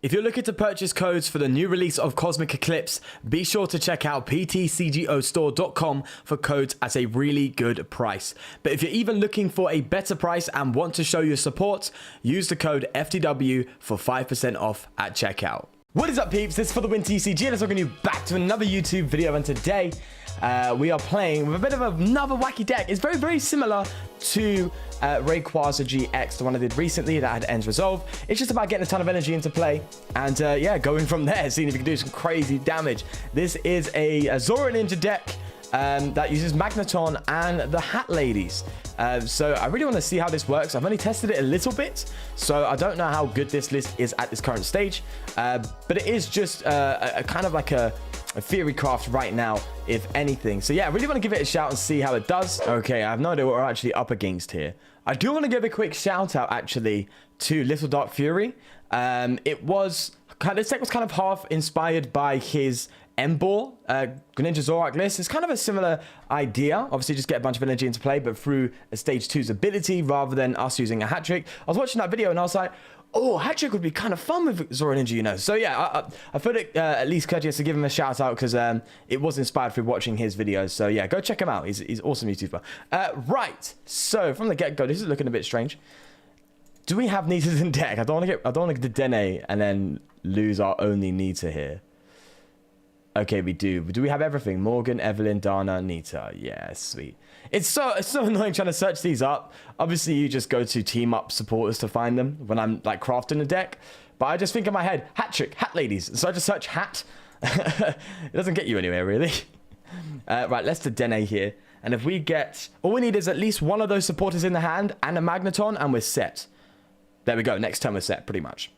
If you're looking to purchase codes for the new release of Cosmic Eclipse, be sure to check out ptcgostore.com for codes at a really good price. But if you're even looking for a better price and want to show your support, use the code FTW for 5% off at checkout. What is up, peeps? This is For The Win TCG, and let's welcome you back to another YouTube video. And today we are playing with a bit of another wacky deck. It's very, very similar to Rayquaza GX, the one I did recently that had Ends Resolve. It's just about getting a ton of energy into play and yeah, going from there, seeing if you can do some crazy damage. This is a ZoroNinja deck that uses Magneton and the Hat Ladies. So I really want to see how this works. I've only tested it a little bit, so I don't know how good this list is at this current stage. But it is just a kind of like a theory craft right now, if anything. So yeah, I really want to give it a shout and see how it does. Okay, I have no idea what we're actually up against here. I do want to give a quick shout out actually to Little Dark Fury. This deck was kind of half inspired by his Embor Greninja Zoroark list. It's kind of a similar idea. Obviously, just get a bunch of energy into play, but through a stage 2's ability rather than us using a hat trick. I was watching that video and I was like, oh, hat trick would be kind of fun with ZoroNinja, you know. So yeah, I felt it at least courteous to give him a shout out because it was inspired through watching his videos. So yeah, go check him out. He's awesome YouTuber. Right. So from the get go, this is looking a bit strange. Do we have Nitas in deck? I don't want to get the Dene and then lose our only Nita here. Okay, we do. Do we have everything? Morgan, Evelyn, Dana, Nita. Yeah, sweet. It's so annoying trying to search these up. Obviously, you just go to team up supporters to find them when I'm like crafting a deck. But I just think in my head, hat trick, hat ladies. So I just search hat. It doesn't get you anywhere, really. Right, let's do Dene here. And if we get... all we need is at least one of those supporters in the hand and a Magneton, and we're set. There we go. Next turn we're set, pretty much.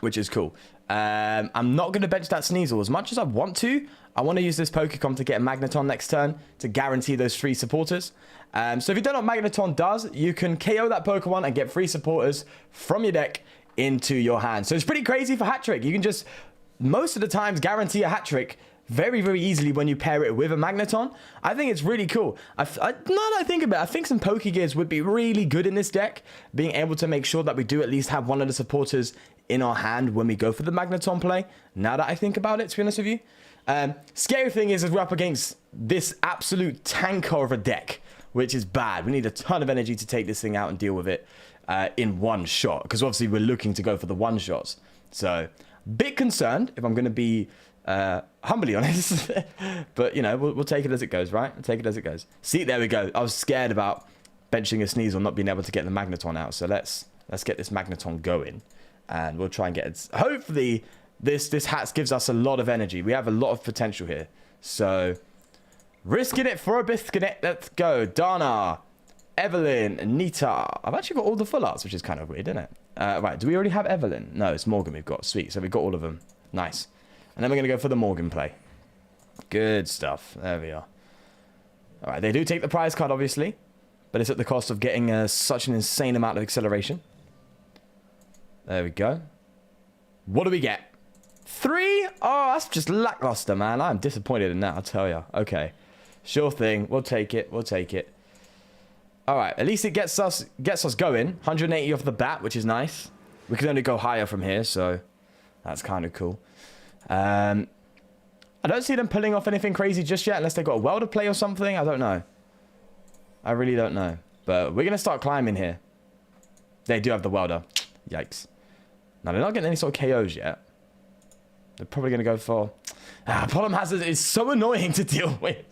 Which is cool. I'm not going to bench that Sneasel as much as I want to. I want to use this Pokecom to get a Magneton next turn to guarantee those 3 supporters. So if you don't know what Magneton does, you can KO that Pokemon and get 3 supporters from your deck into your hand. So it's pretty crazy for hat trick. You can just, most of the times, guarantee a hat trick very, very easily when you pair it with a Magneton. I think it's really cool. Now that I think about it, I think some Pokegears would be really good in this deck, being able to make sure that we do at least have one of the supporters in our hand when we go for the Magneton play. Now that I think about it, to be honest with you. Scary thing is we're up against this absolute tanker of a deck, which is bad. We need a ton of energy to take this thing out and deal with it in one shot, because obviously we're looking to go for the one shots. So, bit concerned, if I'm going to be humbly honest. But, you know, we'll take it as it goes, right? We'll take it as it goes. See, there we go. I was scared about benching a Sneasel, not being able to get the Magneton out. So let's get this Magneton going. And we'll try and get it. Hopefully, this hat gives us a lot of energy. We have a lot of potential here. So, risking it for a biscuit. Let's go. Dana, Evelyn, Nita. I've actually got all the full arts, which is kind of weird, isn't it? Right, do we already have Evelyn? No, it's Morgan we've got. Sweet. So we've got all of them. Nice. And then we're going to go for the Morgan play. Good stuff. There we are. All right, they do take the prize card, obviously. But it's at the cost of getting such an insane amount of acceleration. There we go. What do we get? 3? Oh, that's just lackluster, man. I'm disappointed in that, I'll tell you. Okay. Sure thing. We'll take it. We'll take it. All right. At least it gets us going. 180 off the bat, which is nice. We can only go higher from here, so that's kind of cool. I don't see them pulling off anything crazy just yet, unless they've got a welder play or something. I don't know. I really don't know. But we're going to start climbing here. They do have the welder. Yikes. Now, they're not getting any sort of KOs yet. They're probably going to go for... Problem Hazard is so annoying to deal with.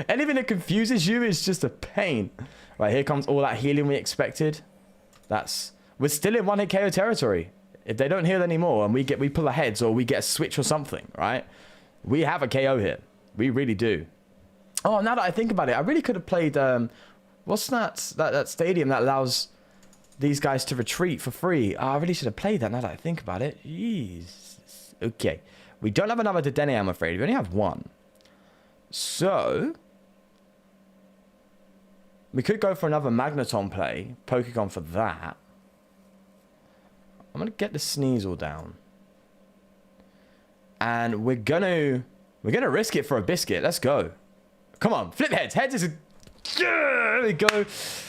Anything that confuses you is just a pain. Right, here comes all that healing we expected. We're still in 1-hit KO territory. If they don't heal anymore and we pull a heads or we get a switch or something, right? We have a KO here. We really do. Oh, now that I think about it, I really could have played... what's that stadium that allows... these guys to retreat for free. Oh, I really should have played that now that I think about it. Jeez. Okay. We don't have another Dedenne, I'm afraid. We only have one. So, we could go for another Magneton play. Pokemon for that. I'm going to get the Sneasel down. And we're going to risk it for a biscuit. Let's go. Come on. Flip heads. Heads is Yeah, there we go.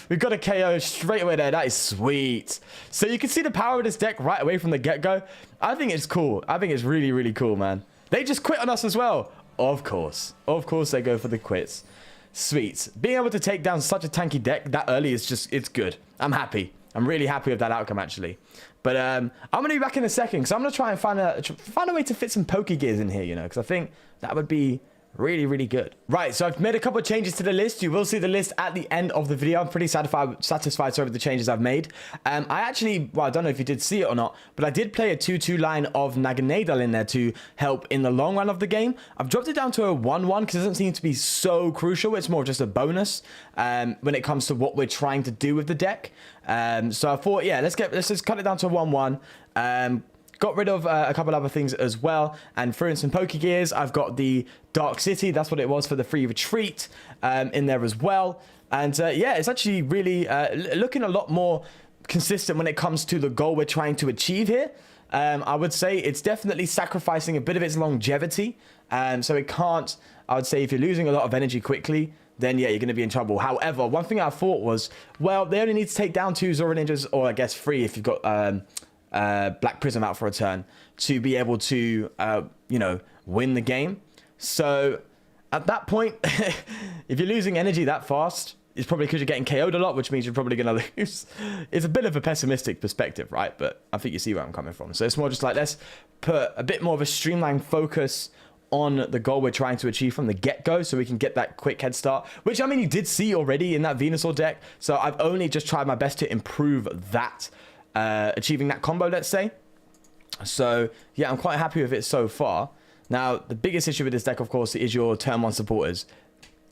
We got a KO straight away there. That is sweet. So you can see the power of this deck right away from the get-go. I think it's cool. I think it's really, really cool, man. They just quit on us as well. Of course. Of course they go for the quits. Sweet. Being able to take down such a tanky deck that early is just, it's good. I'm happy. I'm really happy with that outcome, actually. But I'm going to be back in a second because I'm going to try and find a way to fit some Pokegears in here, you know, because I think that would be really, really good. Right, so I've made a couple of changes to the list. You will see the list at the end of the video. I'm pretty satisfied with the changes I've made. I actually, well, I don't know if you did see it or not, but I did play a 2-2 line of Magneton in there to help in the long run of the game. I've dropped it down to a 1-1 because it doesn't seem to be so crucial. It's more just a bonus when it comes to what we're trying to do with the deck. So I thought, yeah, let's just cut it down to a 1-1. Got rid of a couple other things as well and threw in some Pokegears. I've got the Dark City. That's what it was for the free retreat in there as well. And yeah, it's actually really looking a lot more consistent when it comes to the goal we're trying to achieve here. I would say it's definitely sacrificing a bit of its longevity. So it can't, I would say if you're losing a lot of energy quickly, then yeah, you're going to be in trouble. However, one thing I thought was, well, they only need to take down 2 ZoroNinjas, or I guess 3 if you've got Black Prism out for a turn to be able to, you know, win the game. So at that point, if you're losing energy that fast, it's probably because you're getting KO'd a lot, which means you're probably going to lose. It's a bit of a pessimistic perspective, right? But I think you see where I'm coming from. So it's more just like, let's put a bit more of a streamlined focus on the goal we're trying to achieve from the get-go so we can get that quick head start, which I mean you did see already in that Venusaur deck. So I've only just tried my best to improve that, achieving that combo, let's say. So yeah, I'm quite happy with it so far. Now the biggest issue with this deck, of course, is your turn 1 supporters.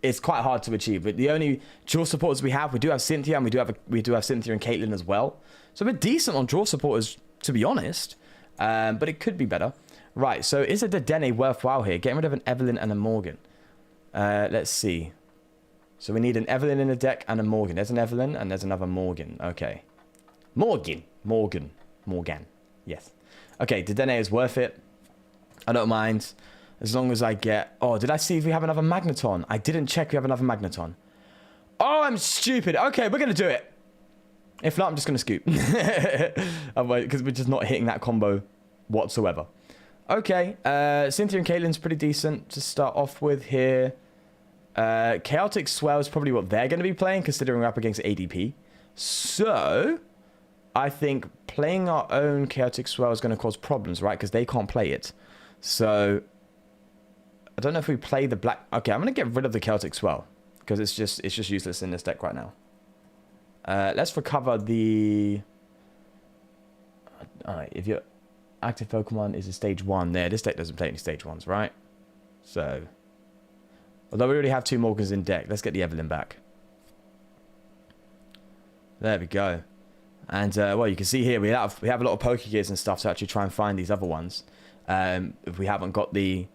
It's quite hard to achieve, but the only draw supporters we do have Cynthia, and we do have Cynthia and Caitlyn as well. So we're decent on draw supporters, to be honest, but it could be better. Right, so is a Dedenne worthwhile here? Getting rid of an Evelyn and a Morgan. Let's see. So we need an Evelyn in the deck and a Morgan. There's an Evelyn and there's another Morgan. Okay. Morgan. Yes. Okay, Dedenne is worth it. I don't mind. As long as I get... Oh, did I see if we have another Magneton? I didn't check we have another Magneton. Oh, I'm stupid. Okay, we're going to do it. If not, I'm just going to scoop. Because we're just not hitting that combo whatsoever. Okay, Cynthia and Caitlyn's pretty decent to start off with here. Chaotic Swell is probably what they're going to be playing, considering we're up against ADP. So, I think playing our own Chaotic Swell is going to cause problems, right? Because they can't play it. So, I don't know if we play the black... Okay, I'm going to get rid of the Chaotic Swell, because it's just useless in this deck right now. Let's recover the... Alright, if you're... Active Pokemon is a stage 1 there. This deck doesn't play any stage 1s, right? So, although we already have 2 Morgans in deck, let's get the Evelyn back. There we go. And, well, you can see here we have a lot of Pokegears and stuff to actually try and find these other ones. If we haven't got the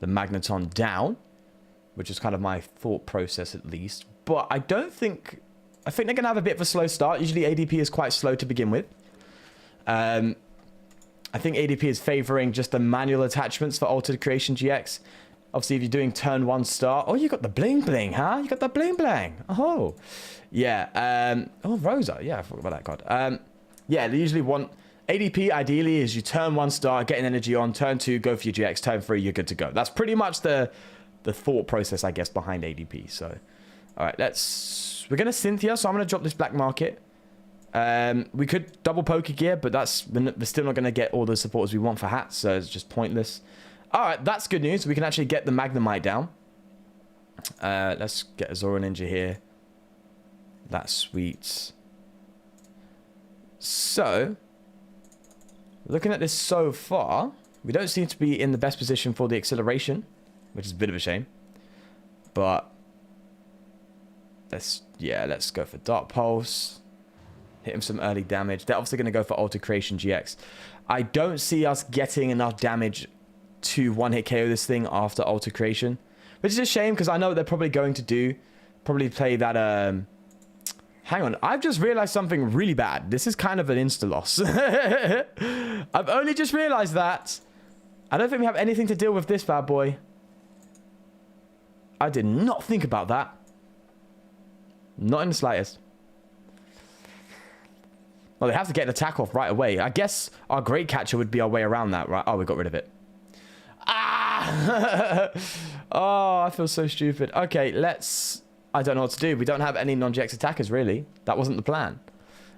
Magneton down, which is kind of my thought process at least. But I don't think... I think they're going to have a bit of a slow start. Usually ADP is quite slow to begin with. I think ADP is favoring just the manual attachments for Altered Creation GX. Obviously, if you're doing turn 1 start... Oh, you got the bling bling, huh? You got the bling bling. Oh, yeah. Oh, Rosa. Yeah, I forgot about that card. Yeah, they usually want... ADP, ideally, is you turn 1 start, getting energy on. Turn 2, go for your GX. Turn 3, you're good to go. That's pretty much the thought process, I guess, behind ADP. So, all right, let's... We're going to Cynthia, so I'm going to drop this Black Market. We could double Pokegear, but we're still not going to get all the supporters we want for hats, so it's just pointless. Alright, that's good news. We can actually get the Magnemite down. Let's get a ZoroNinja here. That's sweet. So, looking at this so far, we don't seem to be in the best position for the acceleration, which is a bit of a shame. But, let's go for Dark Pulse. Hit him some early damage. They're obviously going to go for Altered Creation GX. I don't see us getting enough damage to one-hit KO this thing after Altered Creation. Which is a shame, because I know what they're probably going to do. Probably play that... Hang on. I've just realized something really bad. This is kind of an insta-loss. I've only just realized that. I don't think we have anything to deal with this bad boy. I did not think about that. Not in the slightest. Well, they have to get an attack off right away. I guess our Great Catcher would be our way around that, right? Oh, we got rid of it. Ah! Oh, I feel so stupid. Okay, let's... I don't know what to do. We don't have any non-GX attackers, really. That wasn't the plan.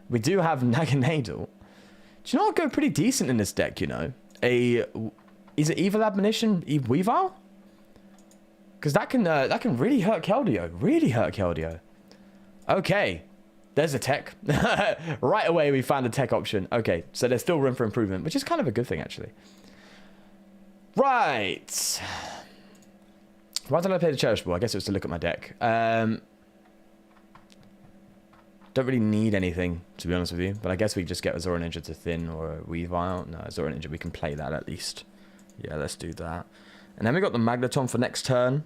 We do have Naganadel. Do you know what would go pretty decent in this deck, you know? Is it Evil Admonition Weavile? Because that can really hurt Keldeo. Really hurt Keldeo. Okay. There's a tech. Right away, we found a tech option. Okay, so there's still room for improvement, which is kind of a good thing, actually. Right. Why did I play the Cherish Ball? I guess it was to look at my deck. Don't really need anything, to be honest with you. But I guess we just get a ZoroNinja to thin or a Weavile. No, ZoroNinja, we can play that at least. Yeah, let's do that. And then we got the Magneton for next turn.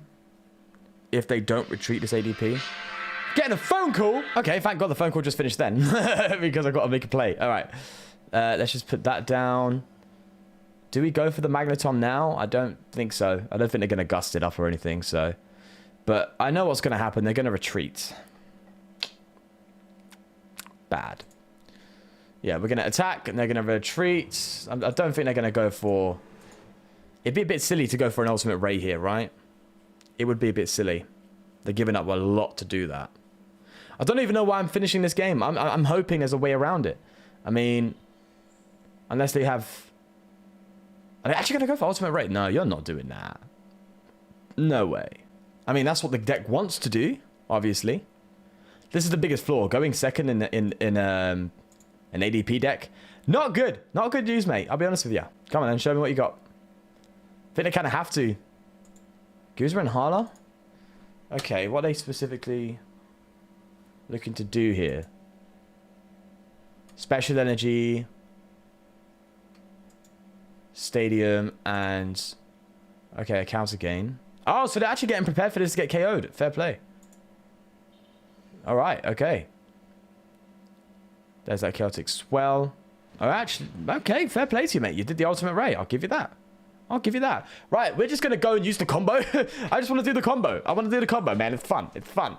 If they don't retreat this ADP. Getting a phone call. Okay, thank God the phone call just finished then. Because I've got to make a play. All right. Let's just put that down. Do we go for the Magneton now? I don't think so. I don't think they're going to gust it up or anything. So, but I know what's going to happen. They're going to retreat. Bad. Yeah, we're going to attack and they're going to retreat. I don't think they're going to go for... It'd be a bit silly to go for an Ultimate Ray here, right? It would be a bit silly. They're giving up a lot to do that. I don't even know why I'm finishing this game. I'm hoping there's a way around it. I mean, unless they have... Are they actually going to go for Ultimate Ray? No, you're not doing that. No way. I mean, that's what the deck wants to do, obviously. This is the biggest flaw. Going second in an ADP deck. Not good. Not good news, mate. I'll be honest with you. Come on, then. Show me what you got. I think they kind of have to. Guzma and Hala? Okay, what are they specifically looking to do here? Special Energy, Stadium, and... Okay, a counter gain. Oh, so they're actually getting prepared for this to get KO'd. Fair play. Alright, okay. There's that Celtic Swell. Oh, actually, okay, fair play to you, mate. You did the Ultimate Ray. I'll give you that. I'll give you that. Right, we're just going to go and use the combo. I just want to do the combo. I want to do the combo, man. It's fun. It's fun.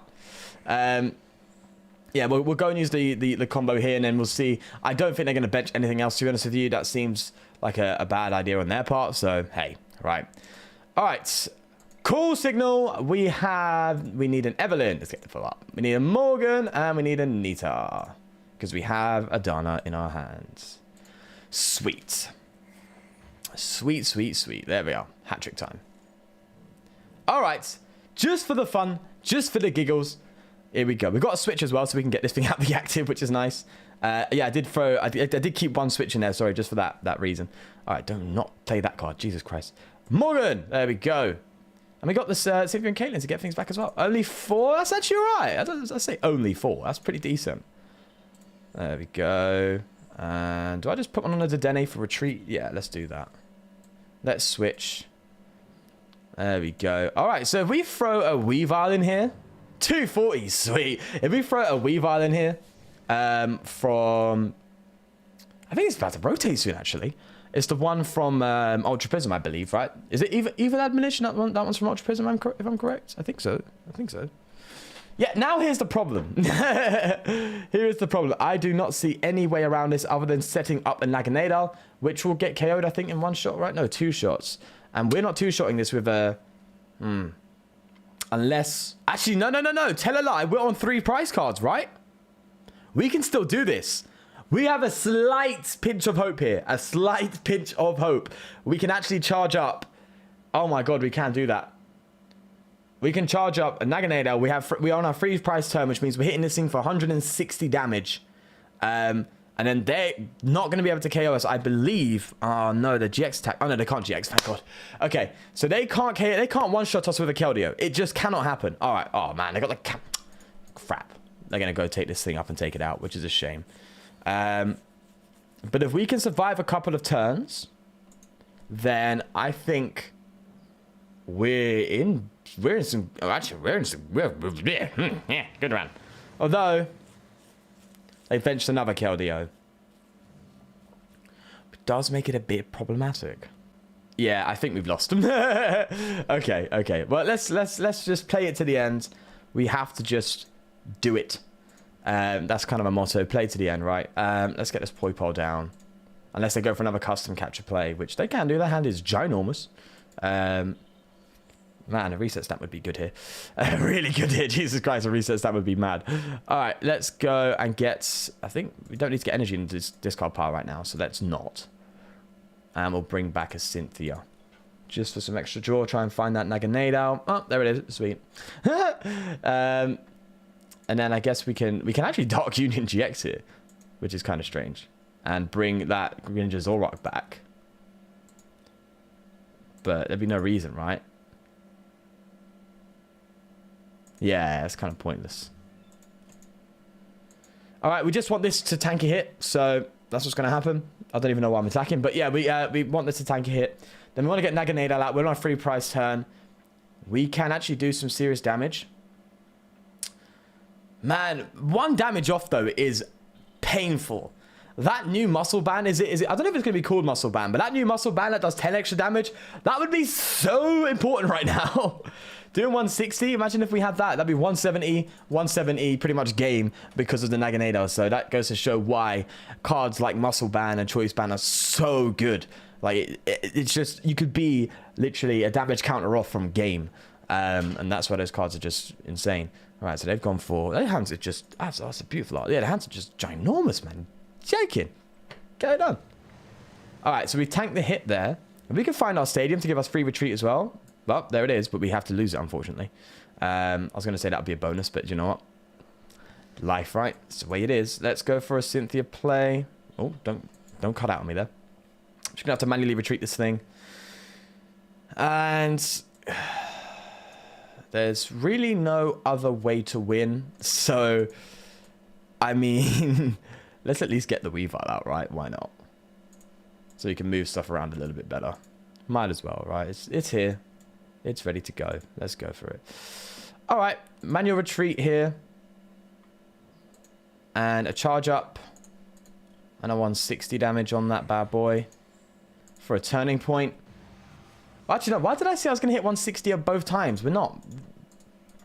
Yeah, we'll go and use the combo here, and then we'll see. I don't think they're going to bench anything else, to be honest with you. That seems like a bad idea on their part. So, hey, right. All right. Call signal. We need an Evelyn. Let's get the full up. We need a Morgan, and we need a Nita. Because we have a Dana in our hands. Sweet. Sweet, sweet, sweet. There we are. Hat trick time. All right. Just for the fun, just for the giggles. Here we go. We've got a switch as well, so we can get this thing out the active, which is nice. Yeah, I did keep one switch in there. Sorry, just for that reason. All right, do not play that card. Jesus Christ. Morgan. There we go. And we got this Sylvia and Caitlyn to get things back as well. Only 4? That's actually all right. I say only 4. That's pretty decent. There we go. And do I just put one on a Dedenne for retreat? Yeah, let's do that. Let's switch. There we go. All right, so if we throw a Weavile in here, 240, sweet. If we throw a Weavile in here from... I think it's about to rotate soon, actually. It's the one from Ultra Prism, I believe, right? Is it even Admonition? That one's from Ultra Prism, if I'm correct? I think so. I think so. Yeah, now here's the problem. Here is the problem. I do not see any way around this other than setting up a Naganadel, which will get KO'd, I think, in 1 shot, right? No, 2 shots. And we're not 2-shotting this with a... Unless... Actually, no. Tell a lie. We're on 3 price cards, right? We can still do this. We have a slight pinch of hope here. A slight pinch of hope. We can actually charge up. Oh my God, we can do that. We can charge up a Naganadel. We're on our free price turn, which means we're hitting this thing for 160 damage. And then they're not going to be able to KO us, I believe. Oh no, the GX attack. Oh no, they can't GX, thank God. Okay, so they can't KO, they can't one-shot us with a Keldeo. It just cannot happen. All right, oh man, they got the... Crap. They're going to go take this thing up and take it out, which is a shame. But if we can survive a couple of turns, then I think we're in some... Oh, actually, yeah, good round. Although... They benched another Keldeo. It does make it a bit problematic. Yeah, I think we've lost them. Okay. Well, let's just play it to the end. We have to just do it. That's kind of a motto. Play to the end, right? Let's get this Poipole down. Unless they go for another custom capture play, which they can do. Their hand is ginormous. Man, a reset stat would be good here. Really good here. Jesus Christ, a reset stat would be mad. All right, let's go and get... I think we don't need to get energy into this discard pile right now, so let's not. And we'll bring back a Cynthia. Just for some extra draw, try and find that Naganadel. Oh, there it is. Sweet. And then I guess we can actually Dark Union GX here, which is kind of strange. And bring that Greninja Zoroark back. But there'd be no reason, right? Yeah, it's kind of pointless. Alright, we just want this to tank a hit. So that's what's going to happen. I don't even know why I'm attacking. But yeah, we want this to tank a hit. Then we want to get Naganadel out. We're on a free price turn. We can actually do some serious damage. Man, 1 damage off, though, is painful. That new muscle band, is it? I don't know if it's going to be called muscle band, but that new muscle band that does 10 extra damage, that would be so important right now. Doing 160, imagine if we had that. That'd be 170 pretty much game because of the Naganadel. So that goes to show why cards like muscle band and choice band are so good. Like, it's just, you could be literally a damage counter off from game. And that's why those cards are just insane. All right, so they've gone for, their hands are just, that's a beautiful art. Yeah, the hands are just ginormous, man. Joking. Get it done. All right, so we tanked the hit there. And we can find our stadium to give us free retreat as well. Well, there it is, but we have to lose it, unfortunately. I was going to say that would be a bonus, but you know what? Life, right? It's the way it is. Let's go for a Cynthia play. Oh, don't cut out on me there. I'm just going to have to manually retreat this thing. And there's really no other way to win. So, I mean... Let's at least get the Weavile out, right? Why not? So you can move stuff around a little bit better. Might as well, right? It's here. It's ready to go. Let's go for it. All right. Manual retreat here. And a charge up. And a 160 damage on that bad boy. For a turning point. Actually, no. Why did I say I was going to hit 160 at both times? We're not.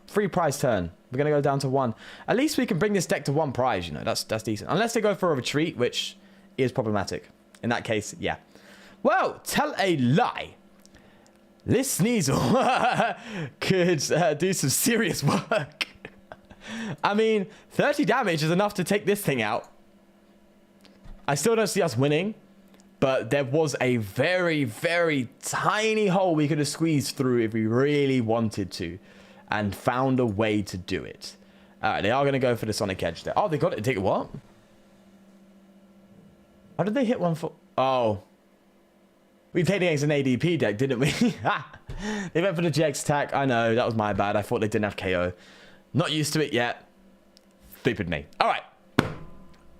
Free prize turn. We're going to go down to 1. At least we can bring this deck to 1 prize, you know. That's decent. Unless they go for a retreat, which is problematic. In that case, yeah. Well, tell a lie. This Sneasel could do some serious work. I mean, 30 damage is enough to take this thing out. I still don't see us winning. But there was a very, very tiny hole we could have squeezed through if we really wanted to. And found a way to do it. Alright, they are going to go for the Sonic Edge there. Oh, they got it. Take what? How did they hit one for... Oh. We played against an ADP deck, didn't we? They went for the GX attack. I know, that was my bad. I thought they didn't have KO. Not used to it yet. Stupid me. Alright.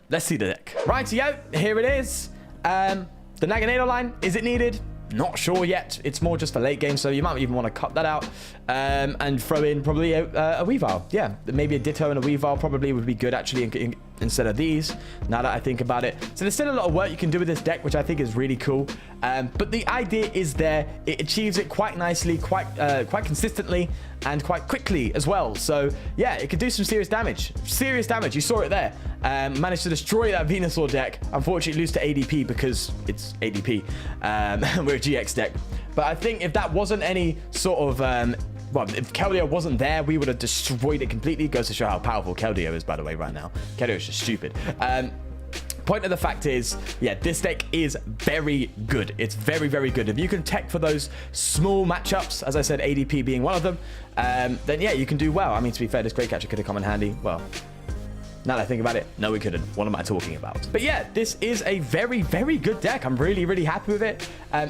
Let's see the deck. Right, so yeah, here it is. The Naganadel line, is it needed? Not sure yet. It's more just for late game, so you might even want to cut that out and throw in probably a Weavile. Yeah, maybe a Ditto and a Weavile probably would be good actually instead of these, now that I think about it. So there's still a lot of work you can do with this deck, which I think is really cool. But the idea is there. It achieves it quite nicely, quite consistently, and quite quickly as well. So yeah, it could do some serious damage. Serious damage. You saw it there. Managed to destroy that Venusaur deck. Unfortunately, lose to ADP because it's ADP. We're a GX deck. But I think if that wasn't any sort of... well, if Keldeo wasn't there, we would have destroyed it completely. It goes to show how powerful Keldeo is, by the way, right now. Keldeo is just stupid. Point of the fact is, yeah, this deck is very good. It's very, very good. If you can tech for those small matchups, as I said, ADP being one of them, then yeah, you can do well. I mean, to be fair, this Great Catcher could have come in handy. Well, now that I think about it, no, we couldn't. What am I talking about? But yeah, this is a very, very good deck. I'm really, really happy with it.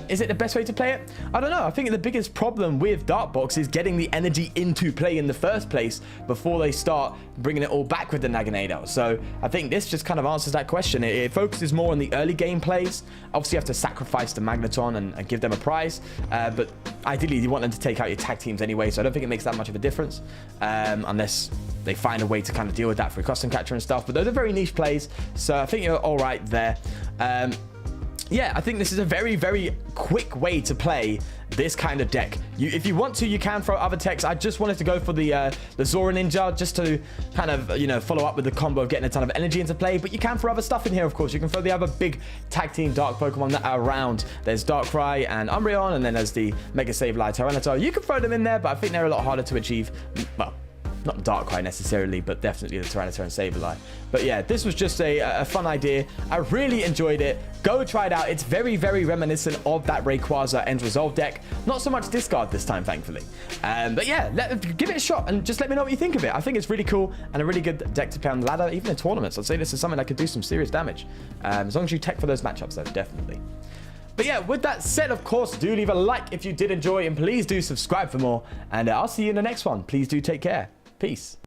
Is it the best way to play it? I don't know. I think the biggest problem with Darkbox is getting the energy into play in the first place before they start bringing it all back with the Naganadel. So I think this just kind of answers that question. It focuses more on the early game plays. Obviously, you have to sacrifice the Magneton and give them a prize. But ideally, you want them to take out your tag teams anyway. So I don't think it makes that much of a difference unless they find a way to kind of deal with that for a custom catcher and stuff. But those are very niche plays. So I think you're all right there. yeah, I think this is a very, very quick way to play this kind of deck. If you want to, you can throw other techs. I just wanted to go for the ZoroNinja just to kind of, you know, follow up with the combo of getting a ton of energy into play. But you can throw other stuff in here, of course. You can throw the other big tag team dark Pokemon that are around. There's Darkrai and Umbreon, and then there's the Mega Sableye Tyranitar. You can throw them in there, but I think they're a lot harder to achieve. Well, not Darkrai necessarily, but definitely the Tyranitar and Sableye. But yeah, this was just a fun idea. I really enjoyed it. Go try it out. It's very, very reminiscent of that Rayquaza End Resolve deck. Not so much discard this time, thankfully. But yeah, give it a shot and just let me know what you think of it. I think it's really cool and a really good deck to play on the ladder, even in tournaments. I'd say this is something that could do some serious damage. As long as you tech for those matchups, though, definitely. But yeah, with that said, of course, do leave a like if you did enjoy, and please do subscribe for more. And I'll see you in the next one. Please do take care. Peace.